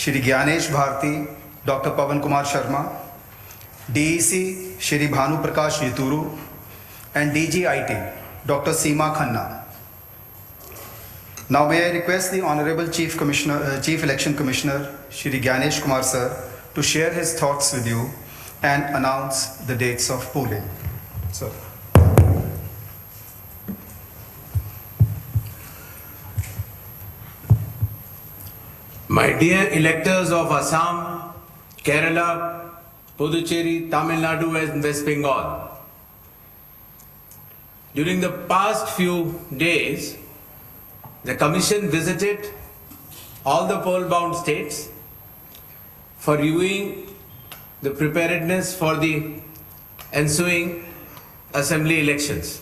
Shri Gyanesh Bharti, Dr. Pawan Kumar Sharma, DEC Shri Bhanu Prakash Yaturu, and DGIT, Dr. Seema Khanna. Now may I request the Honorable Chief Election Commissioner, Shri Gyanesh Kumar Sir, to share his thoughts with you and announce the dates of polling. Sir. My dear electors of Assam, Kerala, Puducherry, Tamil Nadu and West Bengal, during the past few days, the Commission visited all the poll-bound states for reviewing the preparedness for the ensuing assembly elections.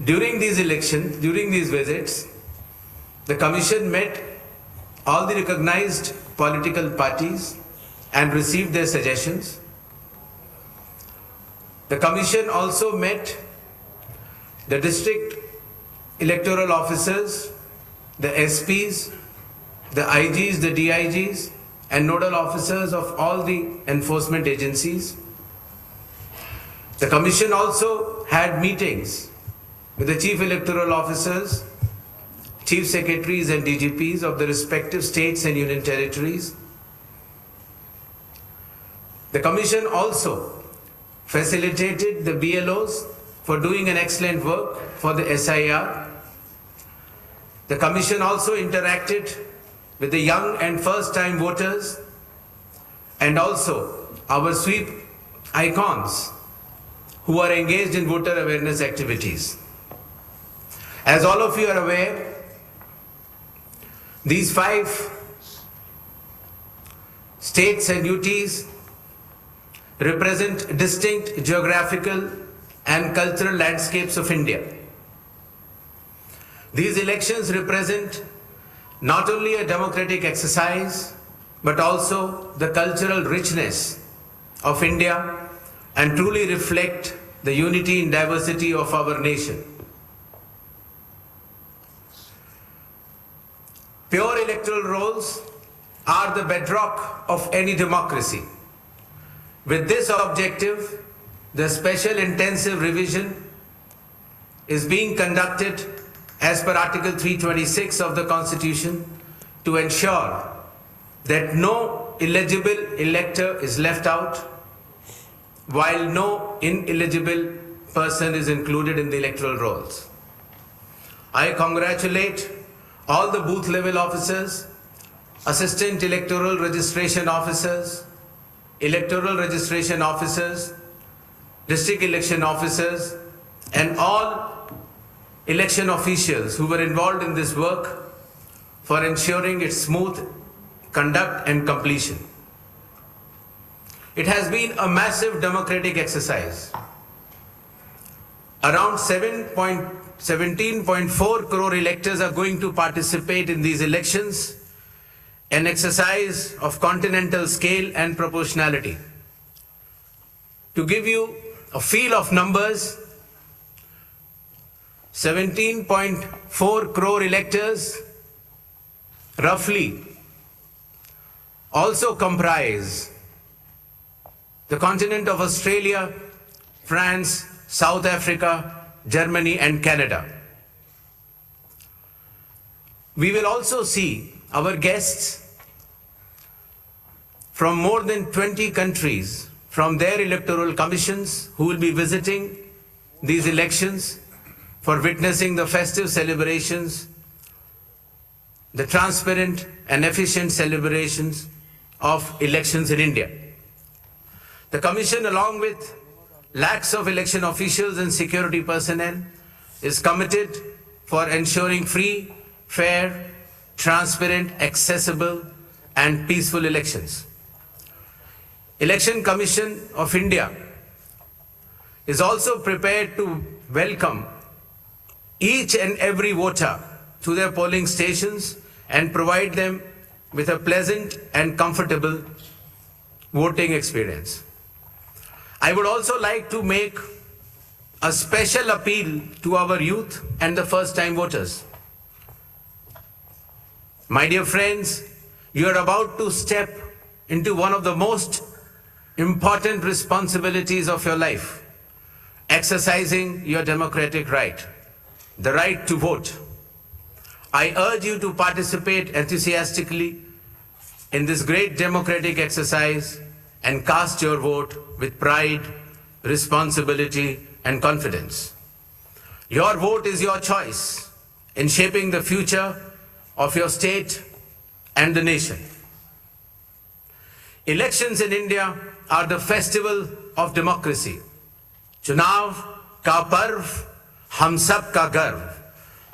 During these visits, the Commission met all the recognized political parties and received their suggestions. The Commission also met the district electoral officers, the SPs, the IGs, the DIGs, and nodal officers of all the enforcement agencies. The Commission also had meetings with the chief electoral officers, chief secretaries and DGPs of the respective states and union territories. The Commission also facilitated the BLOs for doing an excellent work for the SIR. The Commission also interacted with the young and first-time voters and also our sweep icons who are engaged in voter awareness activities. As all of you are aware, these 5 states and UTs represent distinct geographical and cultural landscapes of India. These elections represent not only a democratic exercise, but also the cultural richness of India and truly reflect the unity and diversity of our nation. Pure electoral rolls are the bedrock of any democracy. With this objective, the special intensive revision is being conducted as per Article 326 of the Constitution to ensure that no eligible elector is left out, while no ineligible person is included in the electoral rolls. I congratulate all the booth level officers, assistant electoral registration officers, district election officers, and all election officials who were involved in this work for ensuring its smooth conduct and completion. It has been a massive democratic exercise. Around 17.4 crore electors are going to participate in these elections, an exercise of continental scale and proportionality. To give you a feel of numbers, 17.4 crore electors roughly also comprise the continent of Australia, France, South Africa, Germany and Canada. We will also see our guests from more than 20 countries from their electoral commissions who will be visiting these elections for witnessing the festive celebrations, the transparent and efficient celebrations of elections in India. The Commission, along with lakhs of election officials and security personnel, is committed for ensuring free, fair, transparent, accessible and peaceful elections. Election Commission of India is also prepared to welcome each and every voter to their polling stations and provide them with a pleasant and comfortable voting experience. I would also like to make a special appeal to our youth and the first-time voters. My dear friends, You are about to step into one of the most important responsibilities of your life, exercising your democratic right, the right to vote. I urge you to participate enthusiastically in this great democratic exercise and cast your vote with pride, responsibility, and confidence. Your vote is your choice in shaping the future of your state and the nation. Elections in India are the festival of democracy. Chunav ka parv, hum sab ka garv.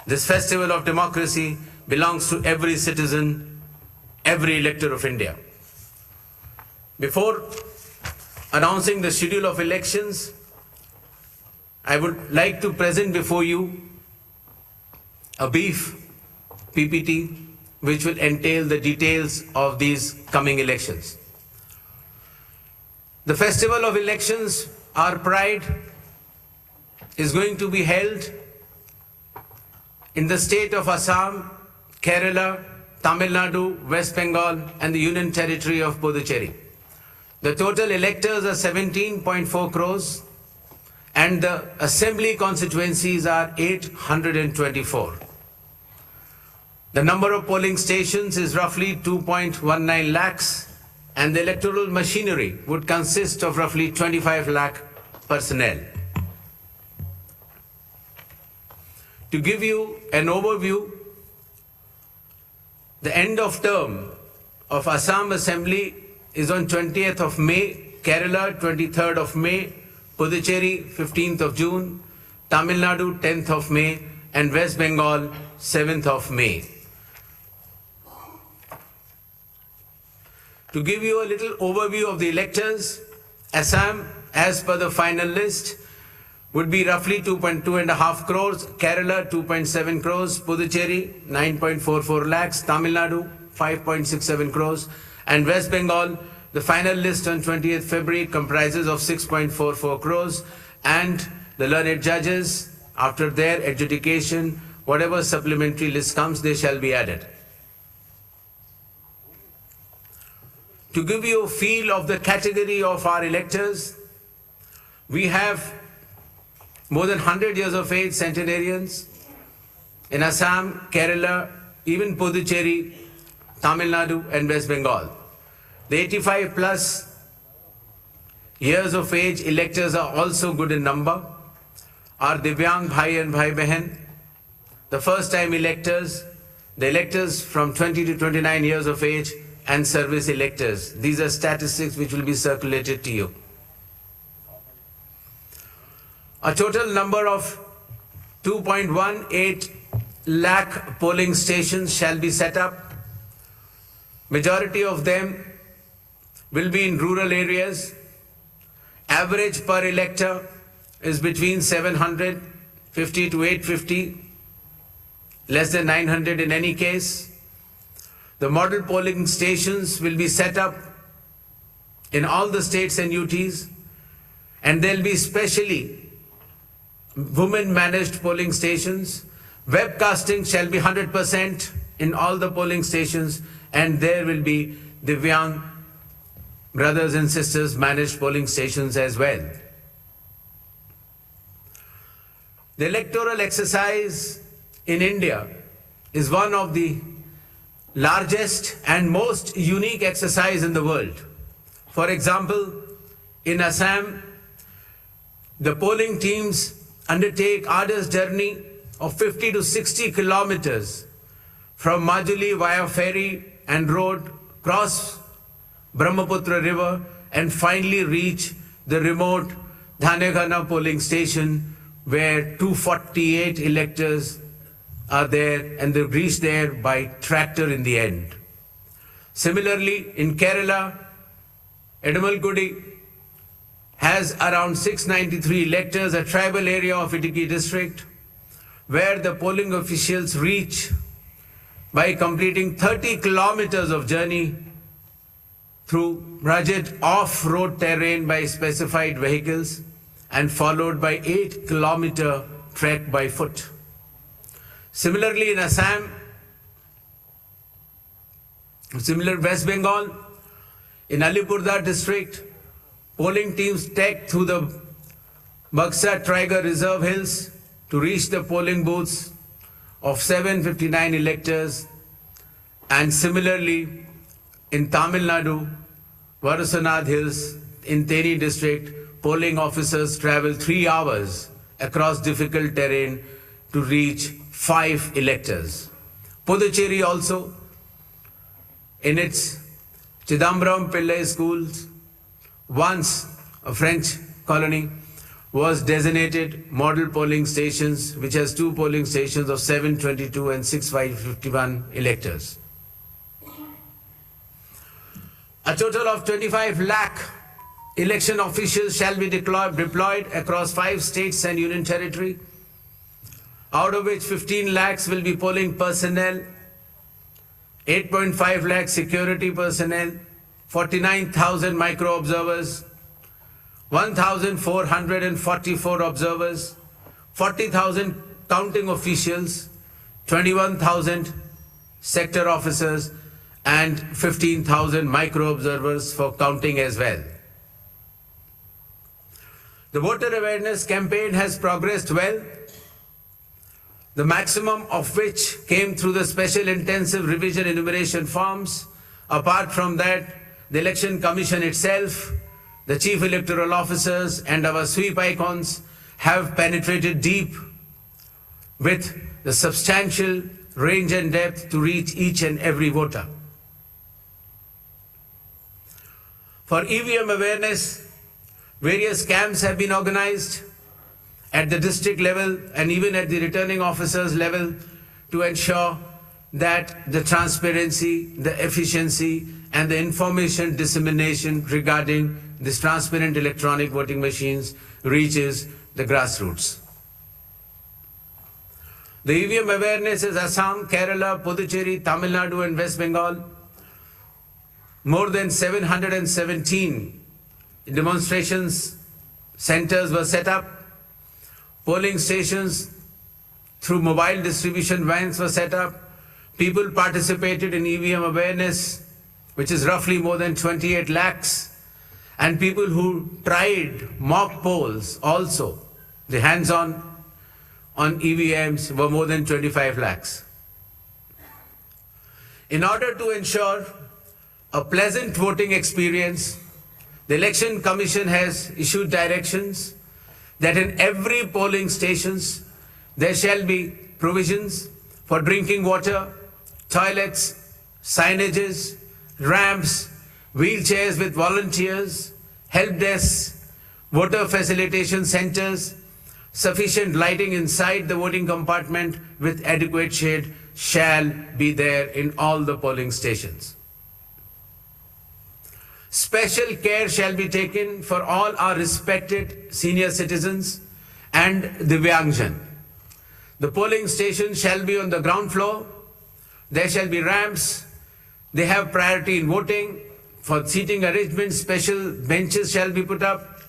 This festival of democracy belongs to every citizen, every elector of India. Before announcing the schedule of elections, I would like to present before you a brief PPT which will entail the details of these coming elections. The festival of elections, our pride, is going to be held in the state of Assam, Kerala, Tamil Nadu, West Bengal, and the Union Territory of Puducherry. The total electors are 17.4 crores and the assembly constituencies are 824. The number of polling stations is roughly 2.19 lakhs and the electoral machinery would consist of roughly 25 lakh personnel. To give you an overview, the end of term of Assam Assembly is on 20th of May, Kerala 23rd of May, Puducherry 15th of June, Tamil Nadu 10th of May, and West Bengal 7th of May. To give you a little overview of the electors, Assam, as per the final list, would be roughly 2.5 crores, Kerala 2.7 crores, Puducherry 9.44 lakhs, Tamil Nadu 5.67 crores, and West Bengal, the final list on 20th February comprises of 6.44 crores, and the learned judges, after their adjudication, whatever supplementary list comes, they shall be added. To give you a feel of the category of our electors, we have more than 100 years of age centenarians in Assam, Kerala, even Puducherry, Tamil Nadu and West Bengal. The 85 plus years of age electors are also good in number. Our Divyang Bhai and Bhai Behan, the first time electors, the electors from 20 to 29 years of age and service electors. These are statistics which will be circulated to you. A total number of 2.18 lakh polling stations shall be set up. Majority of them will be in rural areas. Average per elector is between 750 to 850, less than 900 in any case. The model polling stations will be set up in all the states and UTs, and there will be specially women-managed polling stations. Webcasting shall be 100% in all the polling stations, and there will be Divyang brothers and sisters managed polling stations as well. The electoral exercise in India is one of the largest and most unique exercise in the world. For example, in Assam, the polling teams undertake arduous journey of 50 to 60 kilometers from Majuli via ferry and road, cross Brahmaputra river and finally reach the remote Dhanegana polling station where 248 electors are there and they reach there by tractor in the end. Similarly, in Kerala, Edamalgudi has around 693 electors, a tribal area of Idukki district, where the polling officials reach by completing 30 kilometers of journey through rugged off-road terrain by specified vehicles and followed by 8-kilometer trek by foot. Similarly, in Assam, Similar West Bengal, in Alipurduar district, polling teams trekked through the Buxa Tiger Reserve Hills to reach the polling booths of 759 electors. And similarly, in Tamil Nadu, Varusanath Hills, in Theni district, polling officers traveled 3 hours across difficult terrain to reach 5 electors. Puducherry also, in its Chidambaram Pillai schools, once a French colony, was designated model polling stations, which has 2 polling stations of 722 and 6551 electors. A total of 25 lakh election officials shall be deployed across 5 states and union territory, out of which 15 lakhs will be polling personnel, 8.5 lakh security personnel, 49,000 micro observers, 1,444 observers, 40,000 counting officials, 21,000 sector officers, and 15,000 micro observers for counting as well. The voter awareness campaign has progressed well, the maximum of which came through the special intensive revision enumeration forms. Apart from that, the Election Commission itself, the Chief Electoral Officers and our sweep icons have penetrated deep with the substantial range and depth to reach each and every voter. For EVM awareness, various camps have been organized at the district level and even at the returning officers level to ensure that the transparency, the efficiency and the information dissemination regarding this transparent electronic voting machines reaches the grassroots. The EVM awareness is Assam, Kerala, Puducherry, Tamil Nadu and West Bengal. More than 717 demonstrations centers were set up. Polling stations through mobile distribution vans were set up. People participated in EVM awareness, which is roughly more than 28 lakhs. And people who tried mock polls also, the hands-on on EVMs were more than 25 lakhs. In order to ensure a pleasant voting experience, the Election Commission has issued directions that in every polling stations there shall be provisions for drinking water, toilets, signages, ramps, wheelchairs with volunteers, help desks, voter facilitation centers, sufficient lighting inside the voting compartment with adequate shade shall be there in all the polling stations. Special care shall be taken for all our respected senior citizens and Divyangjan. The polling station shall be on the ground floor. There shall be ramps. They have priority in voting. For seating arrangements, special benches shall be put up.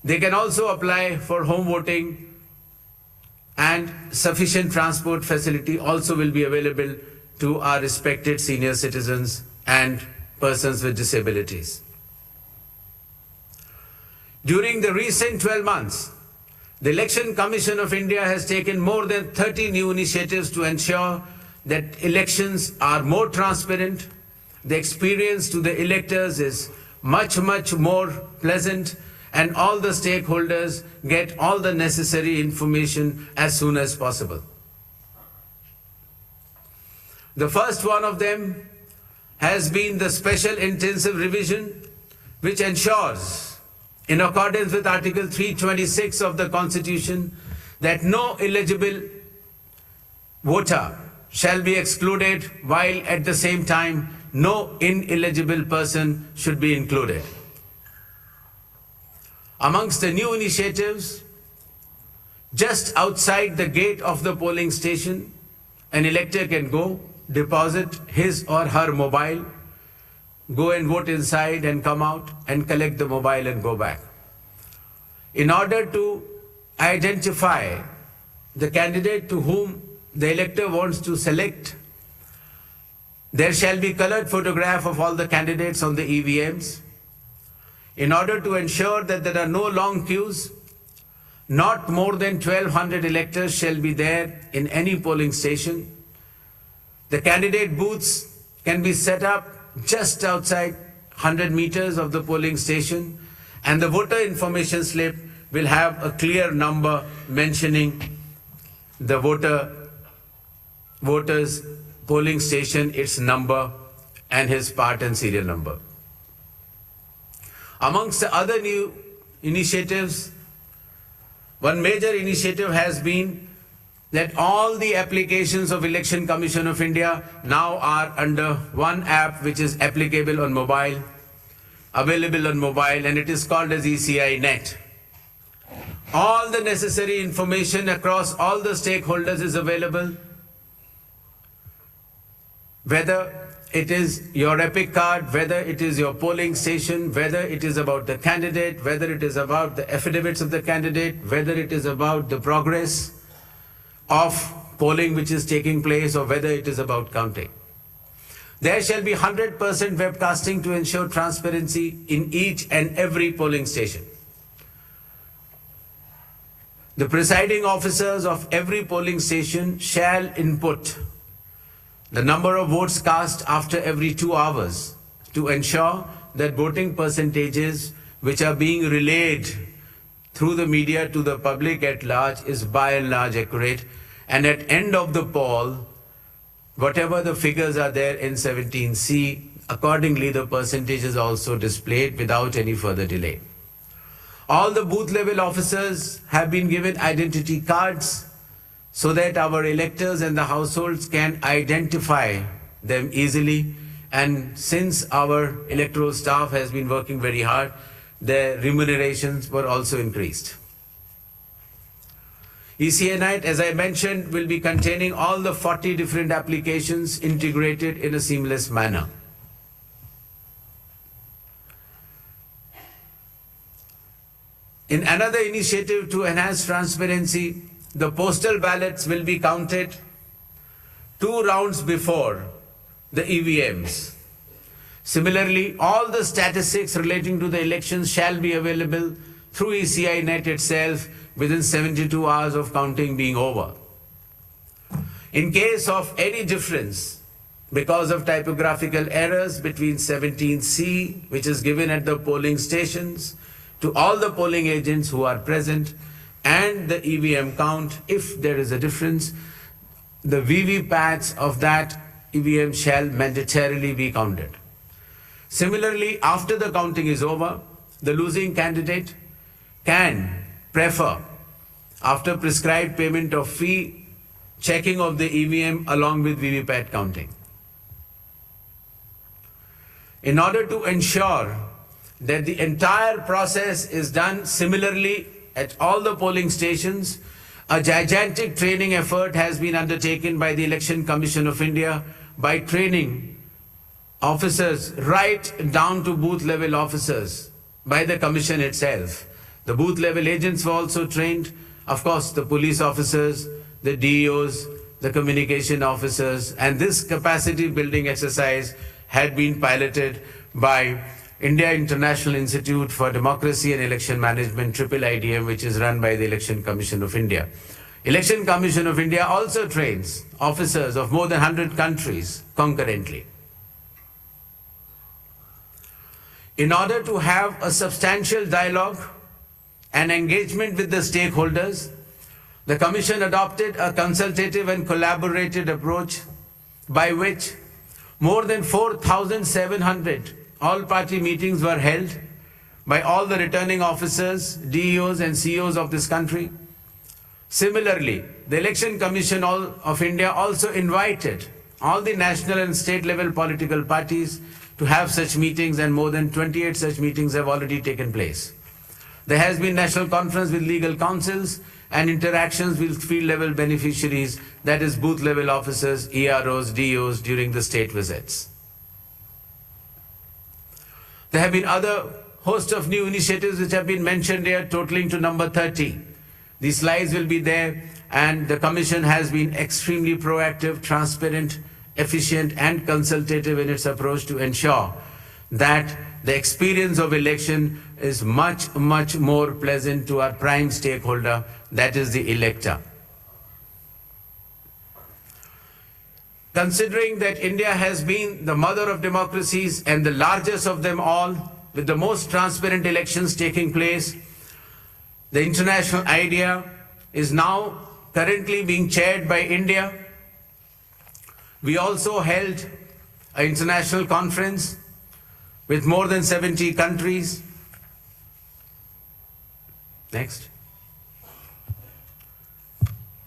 They can also apply for home voting, and sufficient transport facility also will be available to our respected senior citizens and persons with disabilities. During the recent 12 months, the Election Commission of India has taken more than 30 new initiatives to ensure that elections are more transparent. The experience to the electors is much more pleasant, and all the stakeholders get all the necessary information as soon as possible. The first one of them has been the special intensive revision, which ensures, in accordance with Article 326 of the Constitution, that no eligible voter shall be excluded, while at the same time no ineligible person should be included. Amongst the new initiatives, just outside the gate of the polling station, an elector can go, deposit his or her mobile, go and vote inside and come out and collect the mobile and go back. In order to identify the candidate to whom the elector wants to select, There shall be colored photograph of all the candidates on the EVMs. In order to ensure that there are no long queues, not more than 1,200 electors shall be there in any polling station. The candidate booths can be set up just outside 100 meters of the polling station, and the voter information slip will have a clear number mentioning the voter's polling station, its number, and his part and serial number. Amongst the other new initiatives, one major initiative has been that all the applications of Election Commission of India now are under one app which is applicable on mobile, available on mobile, and it is called as ECI Net. All the necessary information across all the stakeholders is available, whether it is your EPIC card, whether it is your polling station, whether it is about the candidate, whether it is about the affidavits of the candidate, whether it is about the progress of polling which is taking place, or whether it is about counting. There shall be 100% webcasting to ensure transparency in each and every polling station. The presiding officers of every polling station shall input the number of votes cast after every 2 hours to ensure that voting percentages which are being relayed through the media to the public at large is by and large accurate. And at end of the poll, whatever the figures are there in 17C, accordingly the percentage is also displayed without any further delay. All the booth level officers have been given identity cards so that our electors and the households can identify them easily. And since our electoral staff has been working very hard, their remunerations were also increased. ECI Night, as I mentioned, will be containing all the 40 different applications integrated in a seamless manner. In another initiative to enhance transparency, the postal ballots will be counted 2 rounds before the EVMs. Similarly, all the statistics relating to the elections shall be available through ECI Net itself within 72 hours of counting being over. In case of any difference because of typographical errors between 17C, which is given at the polling stations, to all the polling agents who are present, and the EVM count, if there is a difference, the VVPATs of that EVM shall mandatorily be counted. Similarly, after the counting is over, the losing candidate can prefer, after prescribed payment of fee, checking of the EVM along with VVPAT counting. In order to ensure that the entire process is done similarly at all the polling stations, a gigantic training effort has been undertaken by the Election Commission of India by training officers right down to booth level officers by the Commission itself. The booth level agents were also trained, of course the police officers, the DEOs, the communication officers, and this capacity building exercise had been piloted by India International Institute for Democracy and Election Management, IIIDM, which is run by the Election Commission of India. Election Commission of India also trains officers of more than 100 countries concurrently. In order to have a substantial dialogue and engagement with the stakeholders, the Commission adopted a consultative and collaborative approach by which more than 4,700 all-party meetings were held by all the returning officers, DEOs and CEOs of this country. Similarly, the Election Commission of India also invited all the national and state level political parties to have such meetings, and more than 28 such meetings have already taken place. There has been national conference with legal councils and interactions with field level beneficiaries, that is booth level officers, EROs, DEOs during the state visits. There have been other host of new initiatives which have been mentioned here, totaling to number 30. These slides will be there, and the Commission has been extremely proactive, transparent, efficient and consultative in its approach to ensure that the experience of election is much, much more pleasant to our prime stakeholder, that is the elector. Considering that India has been the mother of democracies and the largest of them all, with the most transparent elections taking place, the international idea is now currently being chaired by India. We also held an international conference with more than 70 countries. Next.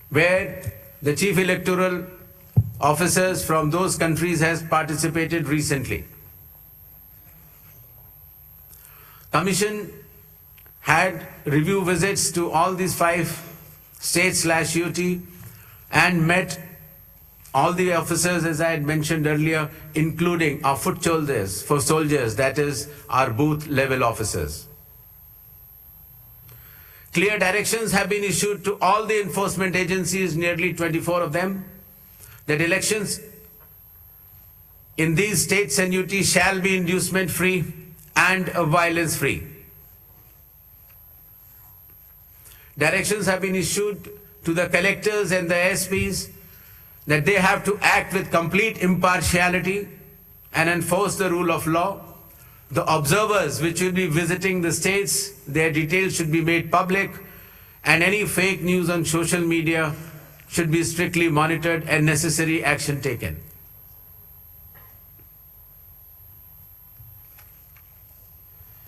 Where the chief electoral officers from those countries has participated recently. Commission had review visits to all these 5 states/UT and met all the officers, as I had mentioned earlier, including our foot soldiers, that is our booth level officers. Clear directions have been issued to all the enforcement agencies, nearly 24 of them, that elections in these states and UT shall be inducement free and violence free. Directions have been issued to the collectors and the SPs that they have to act with complete impartiality and enforce the rule of law. The observers which will be visiting the states, their details should be made public, and any fake news on social media should be strictly monitored and necessary action taken.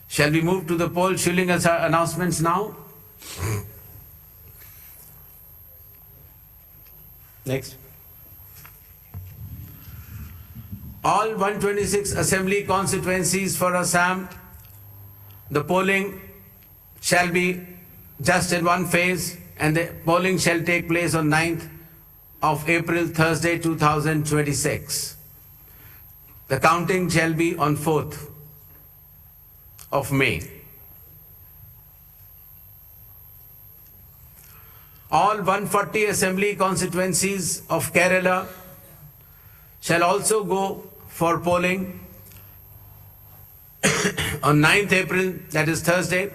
Shall we move to the poll shilling announcements now? Next. All 126 assembly constituencies for Assam, the polling shall be just in one phase, and the polling shall take place on 9th of April, Thursday, 2026. The counting shall be on 4th of May. All 140 assembly constituencies of Kerala shall also go for polling on 9th April, that is Thursday,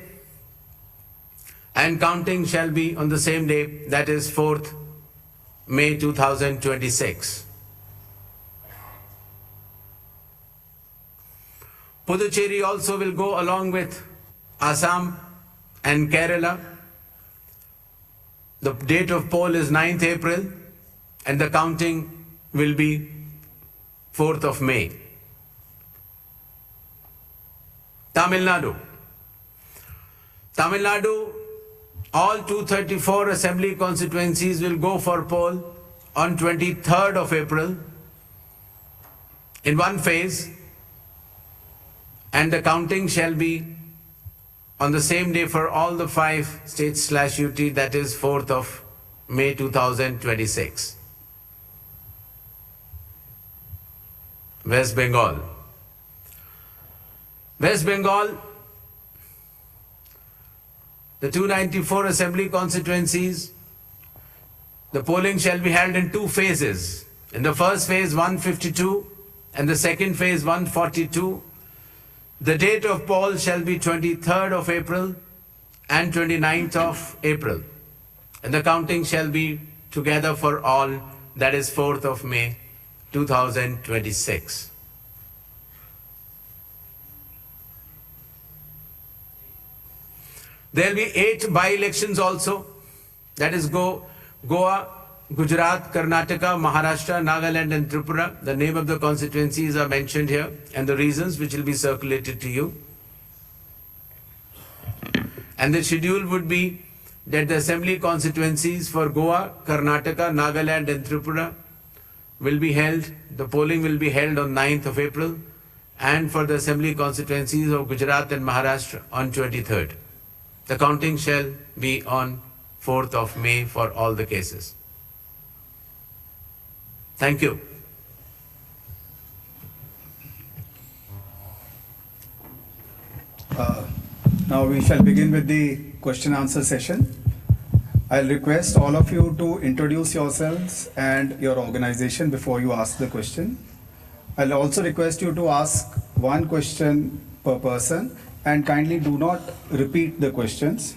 and counting shall be on the same day, that is 4th May 2026. Puducherry also will go along with Assam and Kerala. The date of poll is 9th April and the counting will be 4th of May. Tamil Nadu. Tamil Nadu, all 234 assembly constituencies will go for poll on 23rd of April in one phase, and the counting shall be on the same day for all the 5 states/UT, that is 4th of May 2026. West Bengal. West Bengal, the 294 assembly constituencies, the polling shall be held in 2 phases. In the first phase 152 and the second phase 142. The date of poll shall be 23rd of April and 29th of April. And the counting shall be together for all, that is 4th of May 2026. There will be 8 by-elections also, that is Goa, Gujarat, Karnataka, Maharashtra, Nagaland and Tripura. The name of the constituencies are mentioned here and the reasons which will be circulated to you. And the schedule would be that the assembly constituencies for Goa, Karnataka, Nagaland and Tripura will be held, the polling will be held on 9th of April, and for the assembly constituencies of Gujarat and Maharashtra on 23rd. The counting shall be on 4th of May for all the cases. Thank you. Now we shall begin with the question answer session. I'll request all of you to introduce yourselves and your organization before you ask the question. I'll also request you to ask one question per person and kindly do not repeat the questions.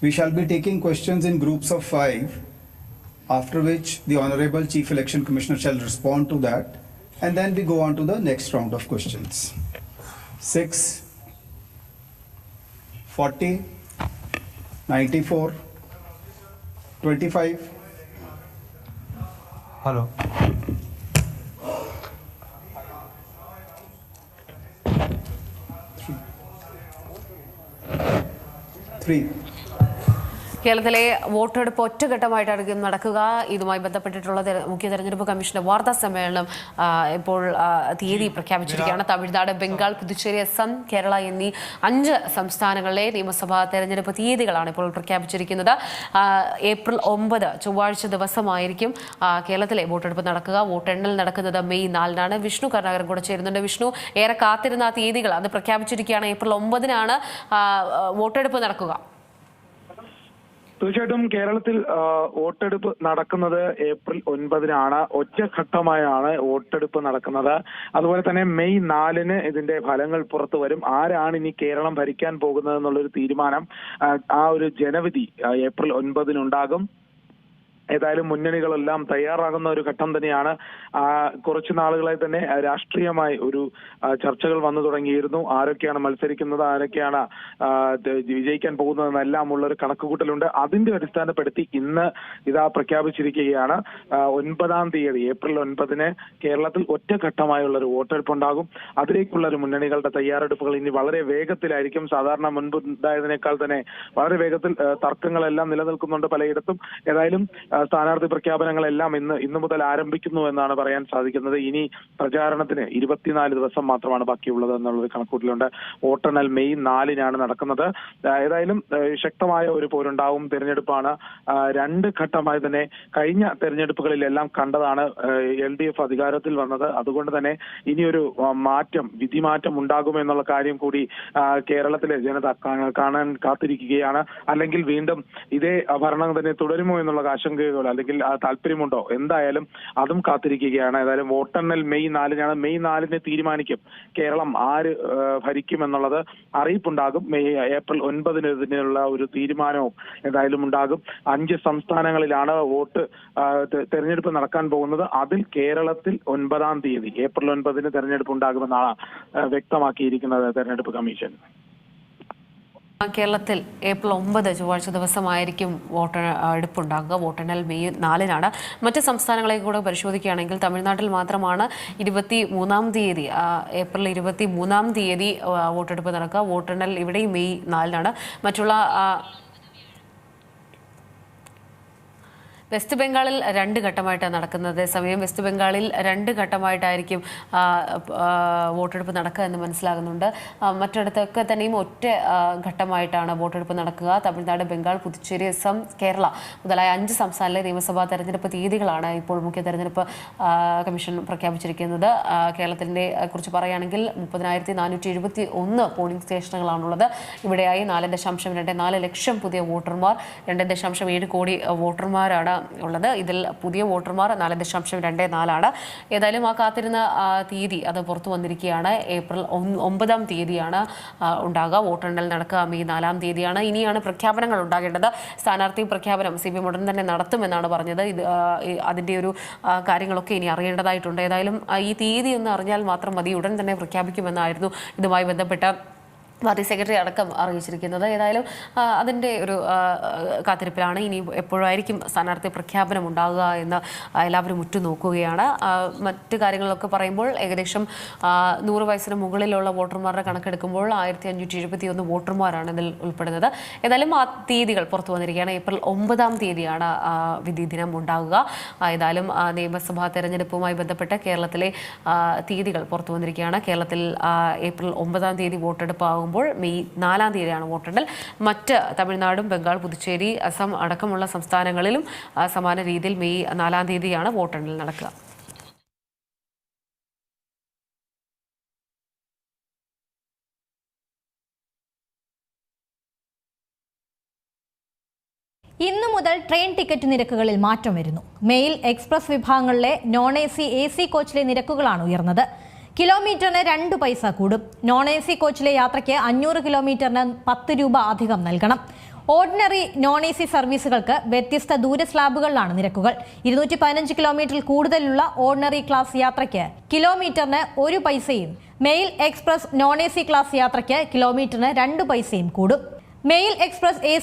We shall be taking questions in groups of 5, after which the Honorable Chief Election Commissioner shall respond to that, and then we go on to the next round of questions. 6, 40, 94, 25. Hello. 3. കേരളത്തിലെ വോട്ടെടുപ്പ് ഒറ്റഘട്ടമായിട്ടായിരിക്കും നടക്കുക. ഇതുമായി ബന്ധപ്പെട്ടിട്ടുള്ള മുഖ്യ തെരഞ്ഞെടുപ്പ് കമ്മീഷന്റെ വാർത്താ സമ്മേളനം ഇപ്പോൾ തീയതി പ്രഖ്യാപിച്ചിരിക്കുകയാണ്. തമിഴ്നാട്, ബംഗാൾ, പുതുച്ചേരി, അസം, കേരള എന്നീ 5 സംസ്ഥാനങ്ങളിലെ നിയമസഭാ തെരഞ്ഞെടുപ്പ് തീയതികളാണ് ഇപ്പോൾ പ്രഖ്യാപിച്ചിരിക്കുന്നത്. ഏപ്രിൽ 9 ചൊവ്വാഴ്ച ദിവസമായിരിക്കും കേരളത്തിലെ വോട്ടെടുപ്പ് നടക്കുക. വോട്ടെണ്ണൽ നടക്കുന്നത് മെയ് 4-നാണ്. വിഷ്ണു കരുണാകരൻ കൂടെ ചേരുന്നുണ്ട്. വിഷ്ണു, ഏറെ കാത്തിരുന്ന തീയതികൾ അത് പ്രഖ്യാപിച്ചിരിക്കുകയാണ്. ഏപ്രിൽ 9-നാണ് വോട്ടെടുപ്പ് നടക്കുക. തീർച്ചയായിട്ടും കേരളത്തിൽ വോട്ടെടുപ്പ് നടക്കുന്നത് ഏപ്രിൽ 9-നാണ്. ഒറ്റഘട്ടമായാണ് വോട്ടെടുപ്പ് നടക്കുന്നത്. അതുപോലെ തന്നെ മെയ് 4-ന് ഇതിന്റെ ഫലങ്ങൾ പുറത്തു വരും. ആരാണ് ഇനി കേരളം ഭരിക്കാൻ പോകുന്നത് എന്നുള്ളൊരു തീരുമാനം, ആ ഒരു ജനവിധി ഏപ്രിൽ 9-നുണ്ടാകും. ഏതായാലും മുന്നണികളെല്ലാം തയ്യാറാകുന്ന ഒരു ഘട്ടം തന്നെയാണ്. കുറച്ചു നാളുകളായി തന്നെ രാഷ്ട്രീയമായി ഒരു ചർച്ചകൾ വന്നു തുടങ്ങിയിരുന്നു. ആരൊക്കെയാണ് മത്സരിക്കുന്നത്, ആരൊക്കെയാണ് വിജയിക്കാൻ പോകുന്നതെന്നെല്ലാം ഉള്ളൊരു കണക്കുകൂട്ടലുണ്ട്. അതിന്റെ അടിസ്ഥാനപ്പെടുത്തി ഇന്ന് ഇതാ പ്രഖ്യാപിച്ചിരിക്കുകയാണ്. 9-ാം തീയതി ഏപ്രിൽ 9-ന് കേരളത്തിൽ ഒറ്റഘട്ടമായുള്ളൊരു വോട്ടെടുപ്പ് ഉണ്ടാകും. അതിലേക്കുള്ള ഒരു മുന്നണികളുടെ തയ്യാറെടുപ്പുകൾ ഇനി വളരെ വേഗത്തിലായിരിക്കും. സാധാരണ മുൻപ് ഉണ്ടായതിനേക്കാൾ തന്നെ വളരെ വേഗത്തിൽ തർക്കങ്ങളെല്ലാം നിലനിൽക്കുന്നുണ്ട് പലയിടത്തും. ഏതായാലും സ്ഥാനാർത്ഥി പ്രഖ്യാപനങ്ങളെല്ലാം ഇന്നു മുതൽ ആരംഭിക്കുന്നു എന്നാണ് പറയാൻ സാധിക്കുന്നത്. ഇനി പ്രചാരണത്തിന് 24 ദിവസം മാത്രമാണ് ബാക്കിയുള്ളത് എന്നുള്ളൊരു കണക്കൂട്ടലുണ്ട്. വോട്ടെണ്ണൽ മെയ് 4-നാണ് നടക്കുന്നത്. ഏതായാലും ശക്തമായ ഒരു പോരുണ്ടാവും. തെരഞ്ഞെടുപ്പാണ്. 2 ഘട്ടമായി തന്നെ കഴിഞ്ഞ തെരഞ്ഞെടുപ്പുകളിലെല്ലാം കണ്ടതാണ് LDF അധികാരത്തിൽ വന്നത്. അതുകൊണ്ട് തന്നെ ഇനിയൊരു വിധിമാറ്റം ഉണ്ടാകുമെന്നുള്ള കാര്യം കൂടി കേരളത്തിലെ ജനത കാണാൻ കാത്തിരിക്കുകയാണ്. അല്ലെങ്കിൽ വീണ്ടും ഇതേ ഭരണം തന്നെ തുടരുമോ എന്നുള്ള ആശങ്ക അല്ലെങ്കിൽ താല്പര്യമുണ്ടോ, എന്തായാലും അതും കാത്തിരിക്കുകയാണ്. ഏതായാലും വോട്ടെണ്ണൽ മെയ് 4-നാണ്. മെയ് 4-ന് തീരുമാനിക്കും കേരളം ആര് ഭരിക്കുമെന്നുള്ളത്. അറിയിപ്പുണ്ടാകും. ഏപ്രിൽ 9-ന് ഇതിനുള്ള ഒരു തീരുമാനവും എന്തായാലും ഉണ്ടാകും. 5 സംസ്ഥാനങ്ങളിലാണ് തെരഞ്ഞെടുപ്പ് നടക്കാൻ പോകുന്നത്. അതിൽ കേരളത്തിൽ 9-ാം തീയതി ഏപ്രിൽ 9-ന് തെരഞ്ഞെടുപ്പ് ഉണ്ടാകുമെന്നാണ് വ്യക്തമാക്കിയിരിക്കുന്നത് തെരഞ്ഞെടുപ്പ് കമ്മീഷൻ. കേരളത്തിൽ ഏപ്രിൽ 9 ചൊവ്വാഴ്ച ദിവസമായിരിക്കും വോട്ടെടുപ്പുണ്ടാകുക. വോട്ടെണ്ണൽ മെയ് 4-നാണ്. മറ്റ് സംസ്ഥാനങ്ങളെ കൂടെ പരിശോധിക്കുകയാണെങ്കിൽ തമിഴ്നാട്ടിൽ മാത്രമാണ് 23-ാം തീയതി ഏപ്രിൽ 23-ാം തീയതി വോട്ടെടുപ്പ് നടക്കുക. വോട്ടെണ്ണൽ ഇവിടെയും മെയ് 4-നാണ്. മറ്റുള്ള വെസ്റ്റ് ബംഗാളിൽ 2 ഘട്ടമായിട്ടാണ് നടക്കുന്നത്. അതേസമയം വെസ്റ്റ് ബംഗാളിൽ 2 ഘട്ടമായിട്ടായിരിക്കും വോട്ടെടുപ്പ് നടക്കുക എന്ന് മനസ്സിലാകുന്നുണ്ട്. മറ്റിടത്തൊക്കെ തന്നെയും ഒറ്റ ഘട്ടമായിട്ടാണ് വോട്ടെടുപ്പ് നടക്കുക. തമിഴ്നാട്, ബംഗാൾ, പുതുച്ചേരി, അസം, കേരള മുതലായ 5 സംസ്ഥാനങ്ങളിലെ നിയമസഭാ തെരഞ്ഞെടുപ്പ് തീയതികളാണ് ഇപ്പോൾ മുഖ്യ തെരഞ്ഞെടുപ്പ് കമ്മീഷൻ പ്രഖ്യാപിച്ചിരിക്കുന്നത്. കേരളത്തിൻ്റെ കുറിച്ച് പറയുകയാണെങ്കിൽ 30,471 പോളിംഗ് സ്റ്റേഷനുകളാണുള്ളത്. ഇവിടെയായി 4.24 ലക്ഷം പുതിയ വോട്ടർമാർ, 2.7 കോടി വോട്ടർമാരാണ് ഉള്ളത്. ഇതിൽ പുതിയ വോട്ടർമാർ 4.24 ഏതായാലും ആ കാത്തിരുന്ന തീയതി അത് പുറത്തു വന്നിരിക്കുകയാണ്. ഏപ്രിൽ 9-ാം തീയതിയാണ് ഉണ്ടാകുക. വോട്ടെണ്ണൽ നടക്കുക മെയ് 4-ാം തീയതിയാണ്. ഇനിയാണ് പ്രഖ്യാപനങ്ങൾ ഉണ്ടാകേണ്ടത്. സ്ഥാനാർത്ഥി പ്രഖ്യാപനം CPM ഉടൻ തന്നെ നടത്തുമെന്നാണ് പറഞ്ഞത്. അതിൻ്റെ ഒരു കാര്യങ്ങളൊക്കെ ഇനി അറിയേണ്ടതായിട്ടുണ്ട്. ഏതായാലും ഈ തീയതി ഒന്ന് അറിഞ്ഞാൽ മാത്രം മതി, ഉടൻ തന്നെ പ്രഖ്യാപിക്കുമെന്നായിരുന്നു ഇതുമായി ബന്ധപ്പെട്ട പാർട്ടി സെക്രട്ടറി അടക്കം അറിയിച്ചിരിക്കുന്നത്. ഏതായാലും അതിൻ്റെ ഒരു കാത്തിരിപ്പിലാണ്. ഇനി എപ്പോഴായിരിക്കും സ്ഥാനാർത്ഥി പ്രഖ്യാപനം ഉണ്ടാകുക എന്ന് എല്ലാവരും ഉറ്റുനോക്കുകയാണ്. മറ്റ് കാര്യങ്ങളൊക്കെ പറയുമ്പോൾ ഏകദേശം 100 വയസ്സിന് മുകളിലുള്ള വോട്ടർമാരുടെ കണക്കെടുക്കുമ്പോൾ 1571 വോട്ടർമാരാണ് ഇതിൽ ഉൾപ്പെടുന്നത്. ഏതായാലും ആ തീയതികൾ പുറത്തു വന്നിരിക്കുകയാണ്. ഏപ്രിൽ 9-ാം തീയതിയാണ് വിധി ദിനം ഉണ്ടാകുക. ഏതായാലും നിയമസഭാ തെരഞ്ഞെടുപ്പുമായി ബന്ധപ്പെട്ട് കേരളത്തിലെ തീയതികൾ പുറത്തു വന്നിരിക്കുകയാണ്. കേരളത്തിൽ ഏപ്രിൽ 9-ാം തീയതി വോട്ടെടുപ്പ് ആകുമ്പോൾ മെയ് 4-ാം തീയതിയാണ് വോട്ടെണ്ണൽ. മറ്റ് തമിഴ്നാടും ബംഗാൾ, പുതുച്ചേരി, അസം അടക്കമുള്ള സംസ്ഥാനങ്ങളിലും സമാന രീതിയിൽ മെയ് 4-ാം തീയതിയാണ് വോട്ടെണ്ണൽ നടക്കുക. ഇന്നു മുതൽ ട്രെയിൻ ടിക്കറ്റ് നിരക്കുകളിൽ മാറ്റം വരുന്നു. മെയിൽ, എക്സ്പ്രസ് വിഭാഗങ്ങളിലെ നോൺ AC, AC കോച്ചിലെ നിരക്കുകളാണ് ഉയർന്നത്. കിലോമീറ്ററിന് 2 പൈസ കൂടും. നോൺ AC കോച്ചിലെ യാത്രയ്ക്ക് 500 കിലോമീറ്ററിന് 10 രൂപ അധികം നൽകണം. ഓർഡിനറി നോൺ AC സർവീസുകൾക്ക് വ്യത്യസ്ത ദൂര സ്ലാബുകളിലാണ് നിരക്കുകൾ. 215 കിലോമീറ്ററിൽ കൂടുതലുള്ള ഓർഡിനറി ക്ലാസ് യാത്രയ്ക്ക് കിലോമീറ്ററിന് 1 പൈസയും mail, express, non AC class യാത്രയ്ക്ക് കിലോമീറ്ററിന് 2 പൈസയും കൂടും. Mail, express, AC